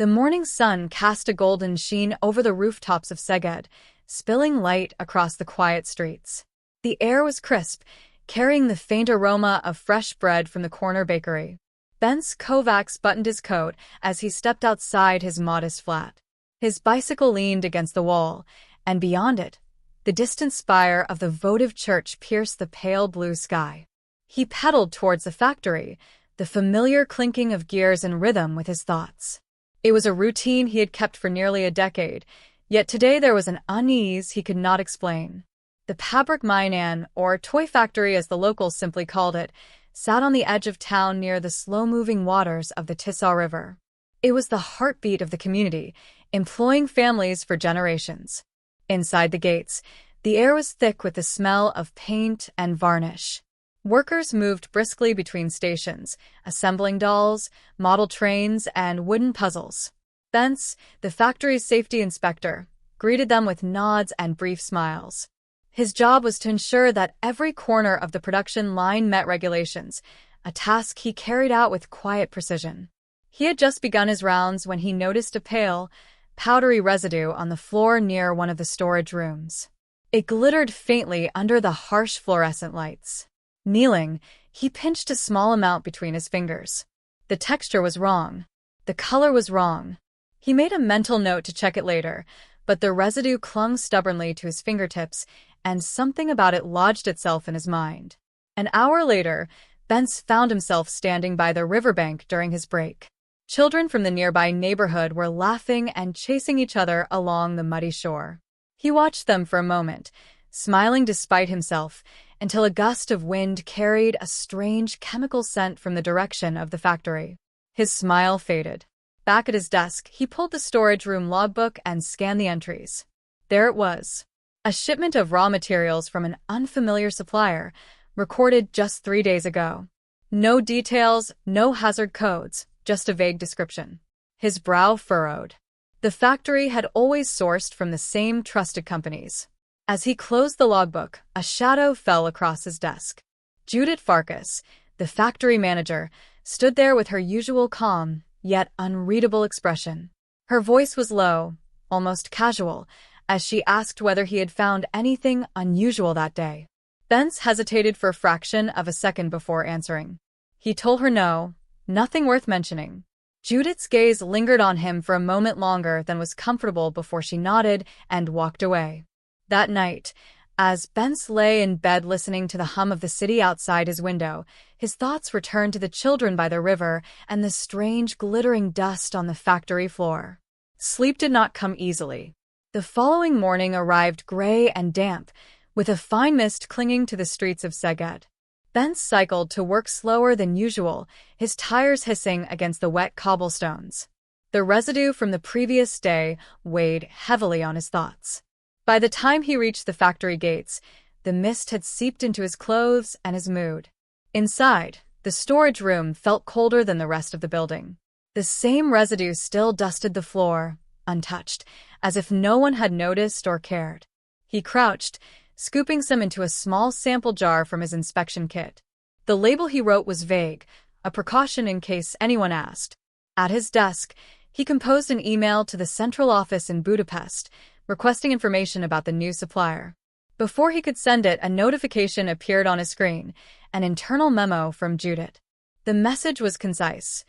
The morning sun cast a golden sheen over the rooftops of Szeged, spilling light across the quiet streets. The air was crisp, carrying the faint aroma of fresh bread from the corner bakery. Bence Kovacs buttoned his coat as he stepped outside his modest flat. His bicycle leaned against the wall, and beyond it, the distant spire of the votive church pierced the pale blue sky. He pedaled towards the factory, the familiar clinking of gears in rhythm with his thoughts. It was a routine he had kept for nearly a decade, yet today there was an unease he could not explain. The Pabrik Mainan, or toy factory as the locals simply called it, sat on the edge of town near the slow-moving waters of the Tisza River. It was the heartbeat of the community, employing families for generations. Inside the gates, the air was thick with the smell of paint and varnish. Workers moved briskly between stations, assembling dolls, model trains, and wooden puzzles. Bence, the factory's safety inspector, greeted them with nods and brief smiles. His job was to ensure that every corner of the production line met regulations, a task he carried out with quiet precision. He had just begun his rounds when he noticed a pale, powdery residue on the floor near one of the storage rooms. It glittered faintly under the harsh fluorescent lights. Kneeling, he pinched a small amount between his fingers. The texture was wrong. The color was wrong. He made a mental note to check it later, but the residue clung stubbornly to his fingertips, and something about it lodged itself in his mind. An hour later, Bence found himself standing by the riverbank during his break. Children from the nearby neighborhood were laughing and chasing each other along the muddy shore. He watched them for a moment, smiling despite himself, until a gust of wind carried a strange chemical scent from the direction of the factory. His smile faded. Back at his desk, he pulled the storage room logbook and scanned the entries. There it was. A shipment of raw materials from an unfamiliar supplier, recorded just 3 days ago. No details, no hazard codes, just a vague description. His brow furrowed. The factory had always sourced from the same trusted companies. As he closed the logbook, a shadow fell across his desk. Judith Farkas, the factory manager, stood there with her usual calm, yet unreadable expression. Her voice was low, almost casual, as she asked whether he had found anything unusual that day. Bence hesitated for a fraction of a second before answering. He told her no, nothing worth mentioning. Judith's gaze lingered on him for a moment longer than was comfortable before she nodded and walked away. That night, as Bence lay in bed listening to the hum of the city outside his window, his thoughts returned to the children by the river and the strange glittering dust on the factory floor. Sleep did not come easily. The following morning arrived gray and damp, with a fine mist clinging to the streets of Szeged. Bence cycled to work slower than usual, his tires hissing against the wet cobblestones. The residue from the previous day weighed heavily on his thoughts. By the time he reached the factory gates, the mist had seeped into his clothes and his mood. Inside, the storage room felt colder than the rest of the building. The same residue still dusted the floor, untouched, as if no one had noticed or cared. He crouched, scooping some into a small sample jar from his inspection kit. The label he wrote was vague, a precaution in case anyone asked. At his desk, he composed an email to the central office in Budapest, requesting information about the new supplier. Before he could send it, a notification appeared on his screen, an internal memo from Judith. The message was concise.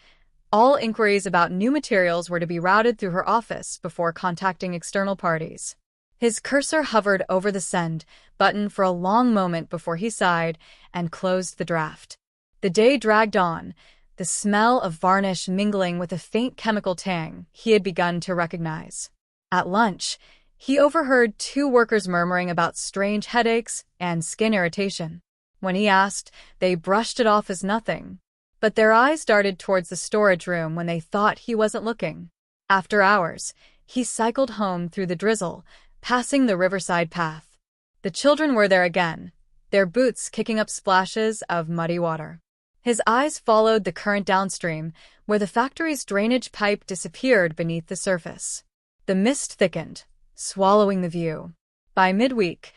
All inquiries about new materials were to be routed through her office before contacting external parties. His cursor hovered over the send button for a long moment before he sighed and closed the draft. The day dragged on, the smell of varnish mingling with a faint chemical tang he had begun to recognize. At lunch, he overheard 2 workers murmuring about strange headaches and skin irritation. When he asked, they brushed it off as nothing. But their eyes darted towards the storage room when they thought he wasn't looking. After hours, he cycled home through the drizzle, passing the riverside path. The children were there again, their boots kicking up splashes of muddy water. His eyes followed the current downstream, where the factory's drainage pipe disappeared beneath the surface. The mist thickened, swallowing the view. By midweek,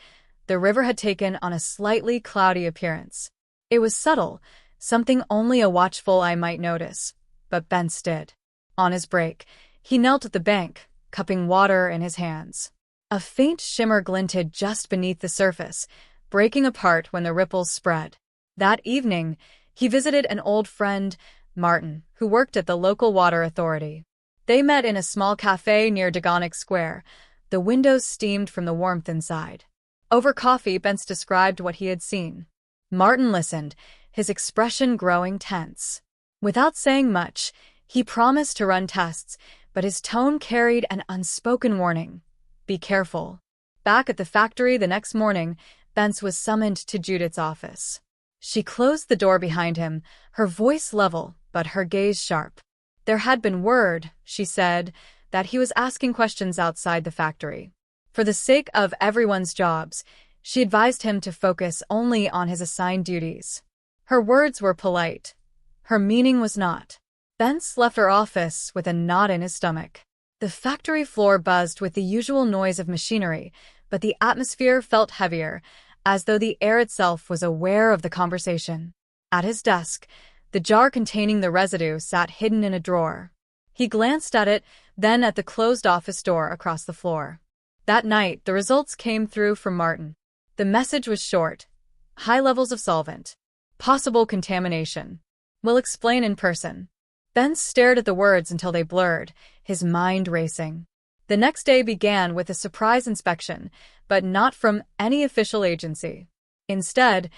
the river had taken on a slightly cloudy appearance. It was subtle, something only a watchful eye might notice, but Bence did. On his break, He knelt at the bank, cupping water in his hands. A faint shimmer glinted just beneath the surface, breaking apart when the ripples spread. That evening, he visited an old friend, Martin, who worked at the local water authority. They met in a small cafe near Dagonic Square. The windows steamed from the warmth inside. Over coffee, Bence described what he had seen. Martin listened, his expression growing tense. Without saying much, he promised to run tests, but his tone carried an unspoken warning. Be careful. Back at the factory the next morning, Bence was summoned to Judith's office. She closed the door behind him, her voice level, but her gaze sharp. There had been word, she said, that he was asking questions outside the factory. For the sake of everyone's jobs, she advised him to focus only on his assigned duties. Her words were polite. Her meaning was not. Bence left her office with a knot in his stomach. The factory floor buzzed with the usual noise of machinery, but the atmosphere felt heavier, as though the air itself was aware of the conversation. At his desk, the jar containing the residue sat hidden in a drawer. He glanced at it, then at the closed office door across the floor. That night, the results came through from Martin. The message was short. High levels of solvent. Possible contamination. We'll explain in person. Bence stared at the words until they blurred, his mind racing. The next day began with a surprise inspection, but not from any official agency. Instead,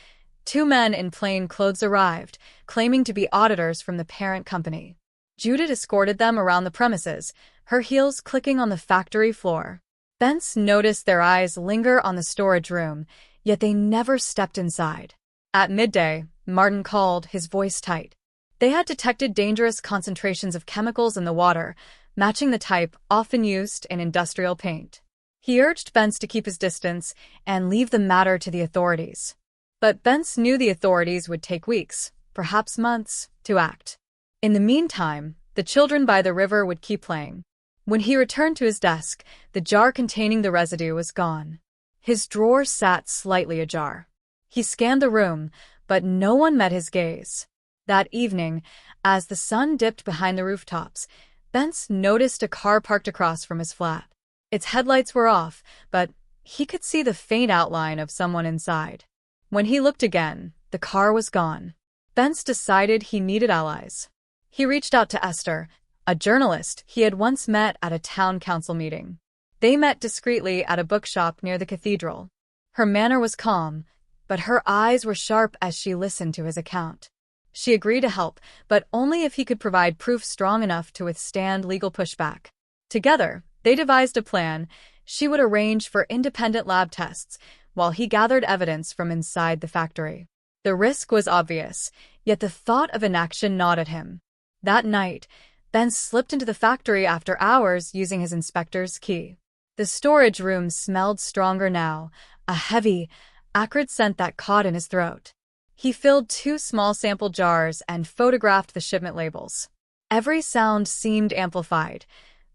2 men in plain clothes arrived, claiming to be auditors from the parent company. Judith escorted them around the premises, her heels clicking on the factory floor. Bence noticed their eyes linger on the storage room, yet they never stepped inside. At midday, Martin called, his voice tight. They had detected dangerous concentrations of chemicals in the water, matching the type often used in industrial paint. He urged Bence to keep his distance and leave the matter to the authorities. But Bence knew the authorities would take weeks, perhaps months, to act. In the meantime, the children by the river would keep playing. When he returned to his desk, the jar containing the residue was gone. His drawer sat slightly ajar. He scanned the room, but no one met his gaze. That evening, as the sun dipped behind the rooftops, Bence noticed a car parked across from his flat. Its headlights were off, but he could see the faint outline of someone inside. When he looked again, the car was gone. Bence decided he needed allies. He reached out to Esther, a journalist he had once met at a town council meeting. They met discreetly at a bookshop near the cathedral. Her manner was calm, but her eyes were sharp as she listened to his account. She agreed to help, but only if he could provide proof strong enough to withstand legal pushback. Together, they devised a plan. She would arrange for independent lab tests, while he gathered evidence from inside the factory. The risk was obvious, yet the thought of inaction gnawed at him. That night, Bence slipped into the factory after hours using his inspector's key. The storage room smelled stronger now, a heavy, acrid scent that caught in his throat. He filled 2 small sample jars and photographed the shipment labels. Every sound seemed amplified,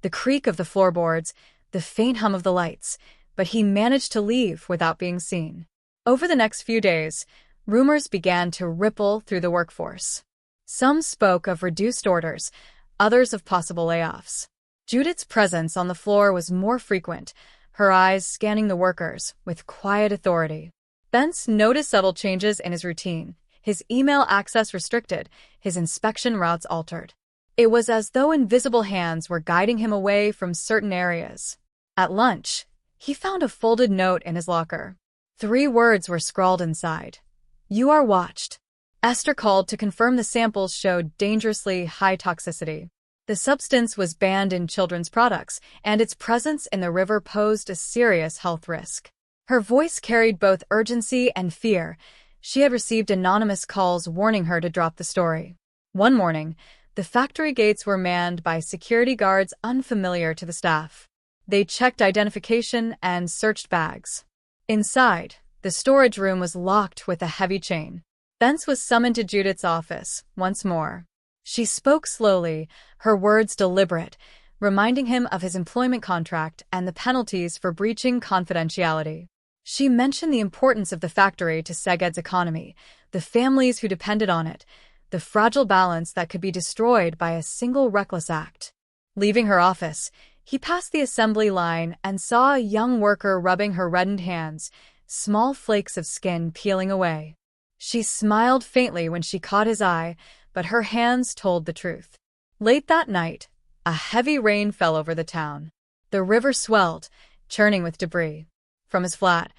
the creak of the floorboards, the faint hum of the lights, but he managed to leave without being seen. Over the next few days, rumors began to ripple through the workforce. Some spoke of reduced orders, others of possible layoffs. Judith's presence on the floor was more frequent, her eyes scanning the workers with quiet authority. Bence noticed subtle changes in his routine, his email access restricted, his inspection routes altered. It was as though invisible hands were guiding him away from certain areas. At lunch, he found a folded note in his locker. 3 words were scrawled inside. You are watched. Esther called to confirm the samples showed dangerously high toxicity. The substance was banned in children's products, and its presence in the river posed a serious health risk. Her voice carried both urgency and fear. She had received anonymous calls warning her to drop the story. One morning, the factory gates were manned by security guards unfamiliar to the staff. They checked identification and searched bags. Inside, the storage room was locked with a heavy chain. Bence was summoned to Judith's office once more. She spoke slowly, her words deliberate, reminding him of his employment contract and the penalties for breaching confidentiality. She mentioned the importance of the factory to Szeged's economy, the families who depended on it, the fragile balance that could be destroyed by a single reckless act. Leaving her office, he passed the assembly line and saw a young worker rubbing her reddened hands, small flakes of skin peeling away. She smiled faintly when she caught his eye, but her hands told the truth. Late that night, a heavy rain fell over the town. The river swelled, churning with debris. From his flat,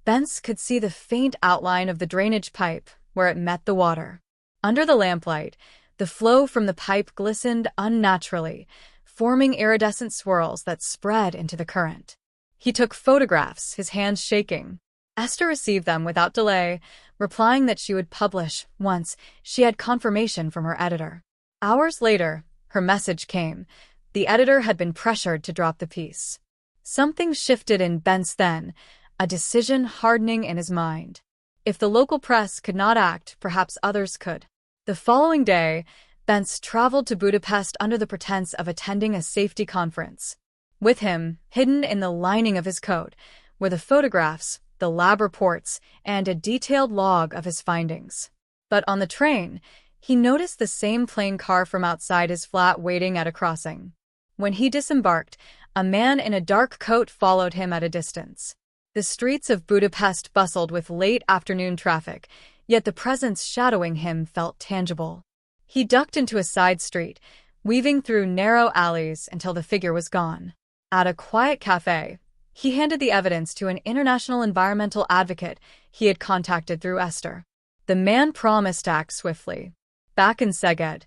Bence could see the faint outline of the drainage pipe where it met the water. Under the lamplight, the flow from the pipe glistened unnaturally, forming iridescent swirls that spread into the current. He took photographs, his hands shaking. Esther received them without delay, replying that she would publish once she had confirmation from her editor. Hours later, her message came. The editor had been pressured to drop the piece. Something shifted in Bence then, a decision hardening in his mind. If the local press could not act, perhaps others could. The following day, Bence traveled to Budapest under the pretense of attending a safety conference. With him, hidden in the lining of his coat, were the photographs, the lab reports, and a detailed log of his findings. But on the train, he noticed the same plain car from outside his flat waiting at a crossing. When he disembarked, a man in a dark coat followed him at a distance. The streets of Budapest bustled with late afternoon traffic, yet the presence shadowing him felt tangible. He ducked into a side street, weaving through narrow alleys until the figure was gone. At a quiet cafe, he handed the evidence to an international environmental advocate he had contacted through Esther. The man promised to act swiftly. Back in Szeged,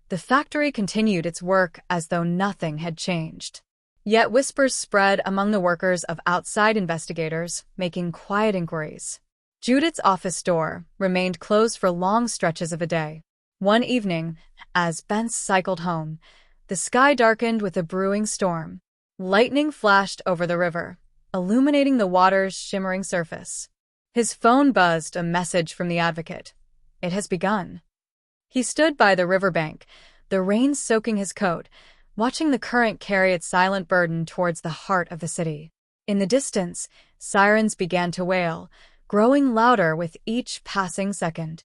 the factory continued its work as though nothing had changed. Yet whispers spread among the workers of outside investigators making quiet inquiries. Judith's office door remained closed for long stretches of a day. One evening, as Bence cycled home, the sky darkened with a brewing storm. Lightning flashed over the river, illuminating the water's shimmering surface. His phone buzzed a message from the advocate. It has begun. He stood by the riverbank, the rain soaking his coat, watching the current carry its silent burden towards the heart of the city. In the distance, sirens began to wail, growing louder with each passing second.